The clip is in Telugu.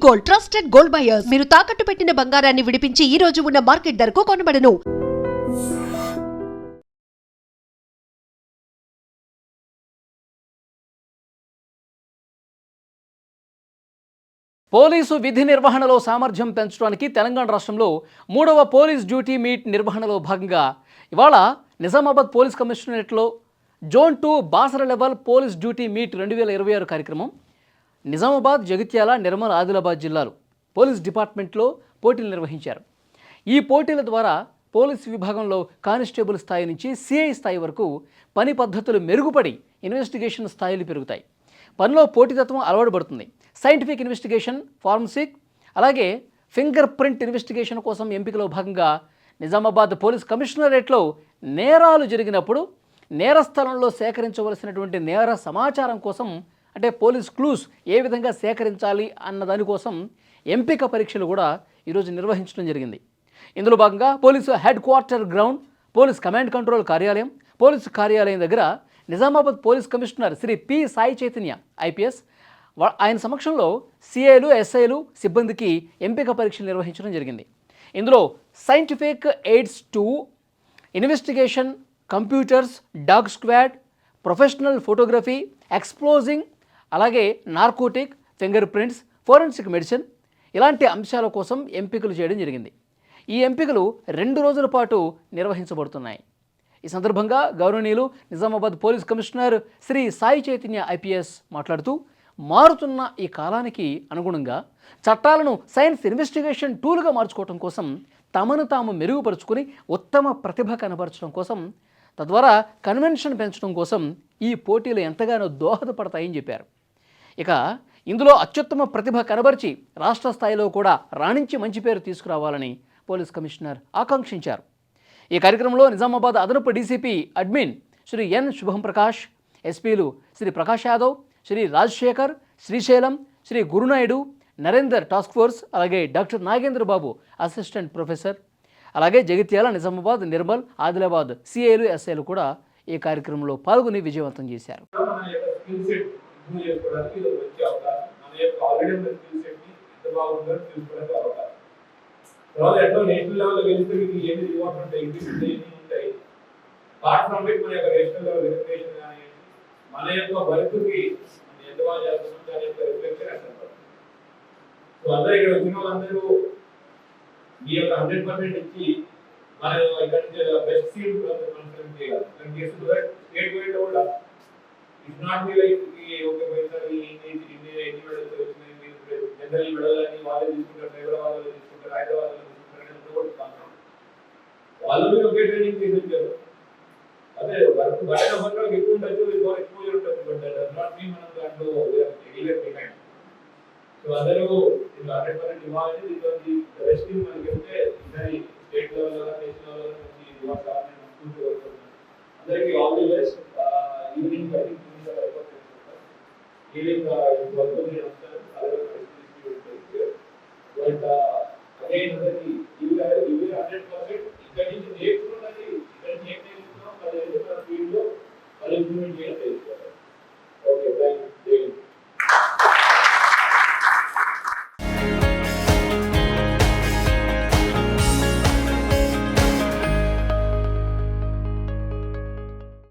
Gold, trusted gold buyers. మీరు తాకట్టు పెట్టిన బంగారాన్ని విడిపించి ఈ రోజు ఉన్న మార్కెట్ ధరకు కొనబడను. పోలీసు విధి నిర్వహణలో సామర్థ్యం పెంచడానికి తెలంగాణ రాష్ట్రంలో 3వ పోలీస్ డ్యూటీ మీట్ నిర్వహణలో భాగంగా ఇవాళ నిజామాబాద్ పోలీస్ కమిషనరేట్లో zone 2 Basara level police duty meet 2026 కార్యక్రమం నిజామాబాద్, జగిత్యాల, నిర్మల్, ఆదిలాబాద్ జిల్లాలు పోలీస్ డిపార్ట్మెంట్లో పోటీలు నిర్వహించారు. ఈ పోటీల ద్వారా పోలీస్ విభాగంలో కానిస్టేబుల్ స్థాయి నుంచి సిఐ స్థాయి వరకు పని పద్ధతులు మెరుగుపడి ఇన్వెస్టిగేషన్ స్థాయిలు పెరుగుతాయి. పనిలో పోటీతత్వం అలవాటుపడుతుంది. సైంటిఫిక్ ఇన్వెస్టిగేషన్, ఫారెన్సిక్, అలాగే ఫింగర్ ప్రింట్ ఇన్వెస్టిగేషన్ కోసం ఎంపికలో భాగంగా నిజామాబాద్ పోలీస్ కమిషనరేట్లో నేరాలు జరిగినప్పుడు నేరస్థలంలో సేకరించవలసినటువంటి నేర సమాచారం కోసం, అంటే పోలీస్ క్లూస్ ఏ విధంగా సేకరించాలి అన్న దానికోసం ఎంపిక పరీక్షలు కూడా ఈరోజు నిర్వహించడం జరిగింది. ఇందులో భాగంగా police head quarter ground, police command control కార్యాలయం, పోలీసు కార్యాలయం దగ్గర Nizamabad police commissioner Shri P Sai Chaitanya IPS ఆయన సమక్షంలో సిఐలు, ఎస్ఐలు సిబ్బందికి ఎంపిక పరీక్షలు నిర్వహించడం జరిగింది. ఇందులో scientific aids 2, investigation, computers, dog squad, professional photography, exploding, అలాగే narcotic, finger prints, forensic medicine ఇలాంటి అంశాల కోసం ఎంపికలు చేయడం జరిగింది. ఈ ఎంపికలు 2 రోజుల పాటు నిర్వహించబడుతున్నాయి. ఈ సందర్భంగా గౌరవనీయులు Nizamabad police commissioner Shri Sai Chaitanya IPS మాట్లాడుతూ, మారుతున్న ఈ కాలానికి అనుగుణంగా చట్టాలను సైన్స్ ఇన్వెస్టిగేషన్ టూల్గా మార్చుకోవడం కోసం, తమను తాము మెరుగుపరుచుకొని ఉత్తమ ప్రతిభ కనబరచడం కోసం, తద్వారా కన్వెన్షన్ పెంచడం కోసం ఈ పోటీలు ఎంతగానో దోహదపడతాయని చెప్పారు. ఇక ఇందులో అత్యుత్తమ ప్రతిభ కనబరిచి రాష్ట్ర స్థాయిలో కూడా రాణించి మంచి పేరు తీసుకురావాలని పోలీస్ కమిషనర్ ఆకాంక్షించారు. ఈ కార్యక్రమంలో నిజామాబాద్ అదనపు డీసీపీ అడ్మిన్ శ్రీ ఎన్ శుభం ప్రకాష్, ఎస్పీలు శ్రీ ప్రకాష్ యాదవ్, శ్రీ రాజశేఖర్, శ్రీశైలం, శ్రీ గురునాయుడు, నరేందర్ టాస్క్ ఫోర్స్, అలాగే డాక్టర్ నాగేంద్ర బాబు అసిస్టెంట్ ప్రొఫెసర్, అలాగే జగిత్యాల, నిజామాబాద్, నిర్మల్, ఆదిలాబాద్ సిఐలు, ఎస్ఐలు కూడా ఈ కార్యక్రమంలో పాల్గొని విజయవంతం చేశారు. మన యొక్క వర్క్కి ఎంత బాగా చేస్తున్నాం దాని యొక్క రిఫ్లెక్షన్ అసలు. సో అందరూ ఇక్కడ వచ్చిన వాళ్ళందరూ మీ యొక్క 100% ఇచ్చి మన ఇక్కడ బెస్ట్ సీట్ చేయాలి. స్టేట్ వైడ్ కూడా it's not be like okay పైసలు ఎన్ని మెడల్స్ వచ్చినాయి, జనరల్ మెడల్ అని వాళ్ళే తీసుకుంటారు, హైదరాబాద్ వాళ్ళు తీసుకుంటారు, హైదరాబాద్ వాళ్ళు తీసుకుంటారు, వాళ్ళు మీరు ఒకే ట్రైనింగ్ తీసుకొచ్చారు. అదే వర్క్ బయట వర్క్ ఎక్కువ ఉండొచ్చు, ఎక్కువ ఎక్స్పోజర్ ఉండొచ్చు, బట్ డస్ నాట్ మీన్ మనం దాంట్లో ఎలివేట్ బిహైండ్. సో అందరూ 100% ఇవ్వాలి. దీంట్లో బెస్ట్ టీమ్ మనకి వెళ్తే ఈసారి స్టేట్ లెవెల్ నేషనల్ లెవెల్ నుంచి ఇవ్వాలి సార్. నేను అనుకుంటూ వస్తున్నాను. అందరికీ all the best. Evening evening work నేను వస్తాను. అదే బట్ అగైన్ అందరికీ ఇవి 100% ఇక్కడి నుంచి నేర్చుకున్నది, ఇక్కడ నుంచి ఏం నేర్చుకున్నాం, 10 ఫీల్డ్లో వాళ్ళు ఇంప్లిమెంట్ చేయడం తెలుసుకోవాలి.